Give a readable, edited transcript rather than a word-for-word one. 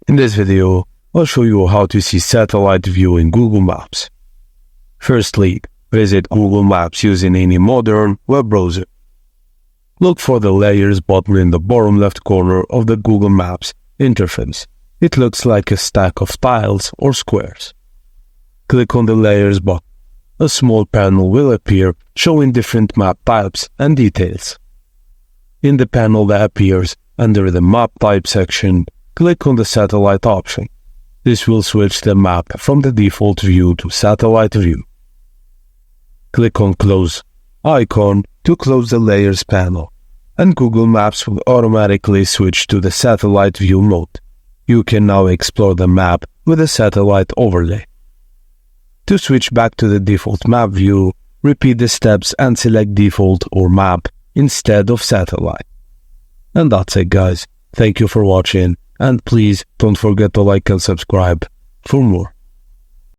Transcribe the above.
In this video, I'll show you how to see satellite view in Google Maps. Firstly, visit Google Maps using any modern web browser. Look for the Layers button in the bottom left corner of the Google Maps interface. It looks like a stack of tiles or squares. Click on the Layers button. A small panel will appear showing different map types and details. In the panel that appears under the Map Type section, click on the Satellite option. This will switch the map from the default view to Satellite view. Click on Close icon to close the Layers panel, and Google Maps will automatically switch to the Satellite view mode. You can now explore the map with a satellite overlay. To switch back to the default map view, repeat the steps and select Default or Map instead of Satellite. And that's it, guys. Thank you for watching, and please don't forget to like and subscribe for more.